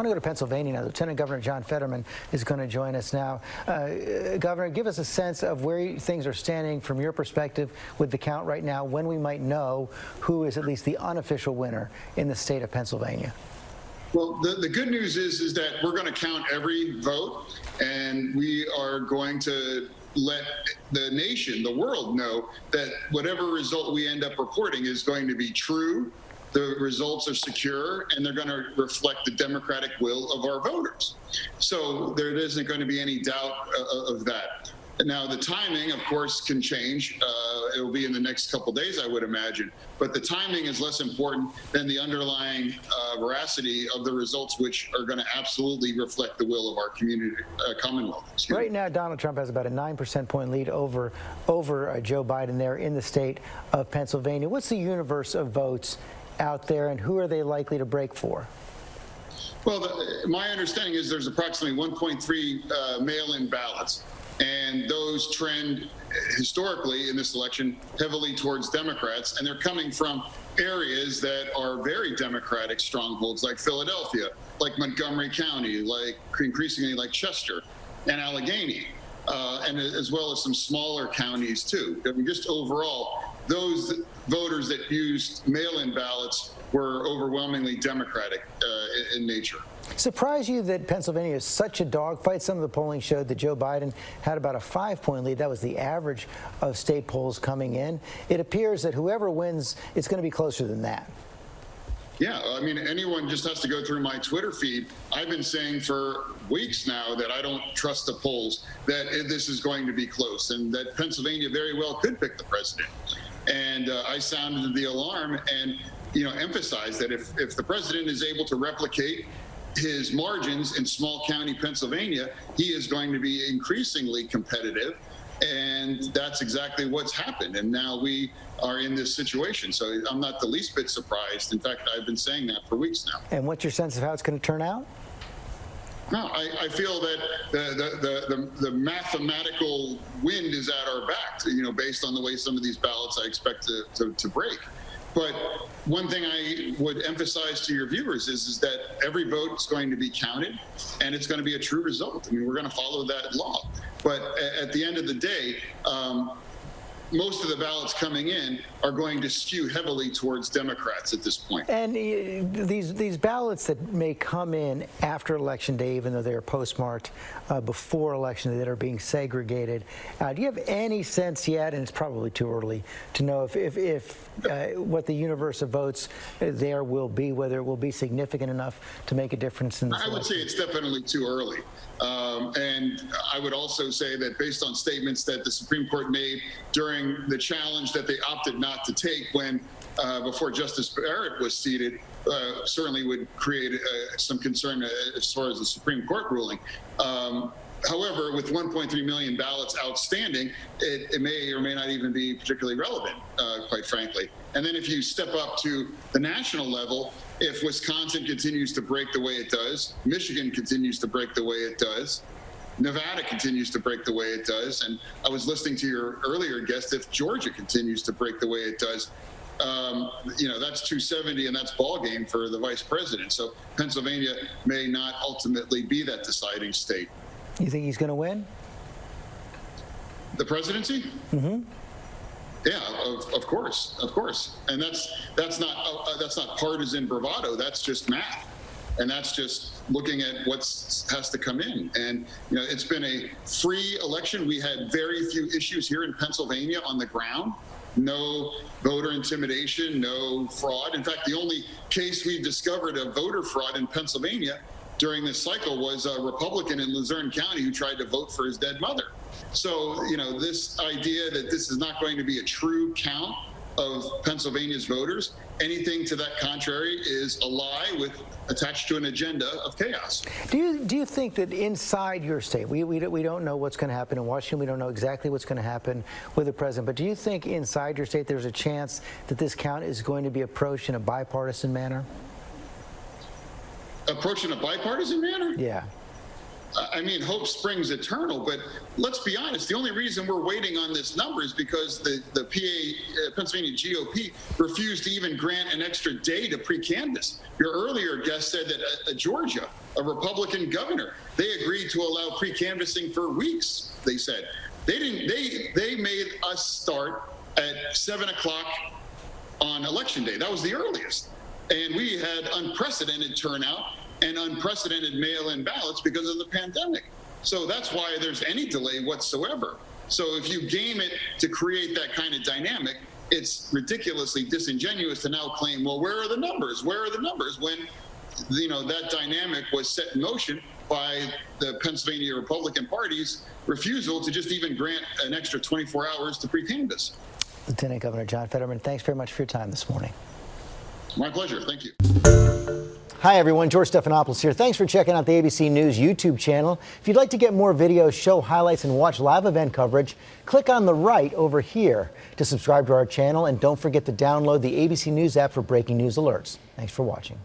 I want to go to Pennsylvania now. Lieutenant Governor John Fetterman is going to join us now. Governor, give us a sense of where things are standing from your perspective with the count right now, when we might know who is at least the unofficial winner in the state of Pennsylvania. Well, the good news is that we're going to count every vote, and we are going to let the nation, the world, know that whatever result we end up reporting is going to be true. The results are secure, and they're going to reflect the democratic will of our voters. So there isn't going to be any doubt of that. Now, the timing, of course, can change. It will be in the next couple days, I would imagine. But the timing is less important than the underlying veracity of the results, which are going to absolutely reflect the will of our community, Commonwealth. Right now, Donald Trump has about a 9% point lead over Joe Biden there in the state of Pennsylvania. What's the universe of votes out there, and who are they likely to break for? Well, my understanding is there's approximately 1.3 mail-in ballots, and those trend historically in this election heavily towards Democrats, and they're coming from areas that are very Democratic strongholds, like Philadelphia, like Montgomery County, like increasingly like Chester and Allegheny, and as well as some smaller counties too. I mean, just overall, those voters that used mail-in ballots were overwhelmingly Democratic in nature. Surprise you that Pennsylvania is such a dogfight? Some of the polling showed that Joe Biden had about a 5-point lead. That was the average of state polls coming in. It appears that whoever wins, it's going to be closer than that. Yeah, I mean, anyone just has to go through my Twitter feed. I've been saying for weeks now that I don't trust the polls, that this is going to be close, and that Pennsylvania very well could pick the president. And I sounded the alarm and, emphasized that if the president is able to replicate his margins in small county Pennsylvania, he is going to be increasingly competitive. And that's exactly what's happened. And now we are in this situation. So I'm not the least bit surprised. In fact, I've been saying that for weeks now. And what's your sense of how it's going to turn out? No, I feel that the mathematical wind is at our back, based on the way some of these ballots I expect to break. But one thing I would emphasize to your viewers is that every vote is going to be counted, and it's going to be a true result. I mean, we're going to follow that law. But at the end of the day, most of the ballots coming in are going to skew heavily towards Democrats at this point. And these ballots that may come in after Election Day, even though they are postmarked before Election Day, that are being segregated, do you have any sense yet, and it's probably too early to know, if what the universe of votes there will be, whether it will be significant enough to make a difference in this election? I would say it's definitely too early. And I would also say that based on statements that the Supreme Court made during the challenge that they opted not to take when before Justice Barrett was seated, certainly would create some concern as far as the Supreme Court ruling. However, with 1.3 million ballots outstanding, it may or may not even be particularly relevant, quite frankly. And then if you step up to the national level, if Wisconsin continues to break the way it does, Michigan continues to break the way it does, Nevada continues to break the way it does, and I was listening to your earlier guest, if Georgia continues to break the way it does, that's 270, and that's ball game for the vice president. So Pennsylvania may not ultimately be that deciding state. You think he's going to win? The presidency? Mm-hmm. Yeah, of course, and that's not partisan bravado. That's just math, and that's just looking at what has to come in. And it's been a free election. We had very few issues here in Pennsylvania on the ground. No voter intimidation, no fraud. In fact, the only case we've discovered of voter fraud in Pennsylvania during this cycle was a Republican in Luzerne County who tried to vote for his dead mother. So, this idea that this is not going to be a true count of Pennsylvania's voters, anything to that contrary is a lie attached to an agenda of chaos. Do you think that inside your state, we don't know what's going to happen in Washington, we don't know exactly what's going to happen with the president, but do you think inside your state there's a chance that this count is going to be approached in a bipartisan manner? Approached in a bipartisan manner? Yeah. I mean, hope springs eternal, but let's be honest, the only reason we're waiting on this number is because the Pennsylvania GOP refused to even grant an extra day to pre-canvass. Your earlier guest said that Georgia a Republican governor. They agreed to allow pre-canvassing for weeks, they said. They made us start at 7 o'clock on election day. That was the earliest. And we had unprecedented turnout and unprecedented mail-in ballots because of the pandemic. So that's why there's any delay whatsoever. So if you game it to create that kind of dynamic, it's ridiculously disingenuous to now claim, well, where are the numbers? Where are the numbers? When, that dynamic was set in motion by the Pennsylvania Republican Party's refusal to just even grant an extra 24 hours to pre-canvass. Lieutenant Governor John Fetterman, thanks very much for your time this morning. My pleasure. Thank you. Hi, everyone. George Stephanopoulos here. Thanks for checking out the ABC News YouTube channel. If you'd like to get more videos, show highlights, and watch live event coverage, click on the right over here to subscribe to our channel. And don't forget to download the ABC News app for breaking news alerts. Thanks for watching.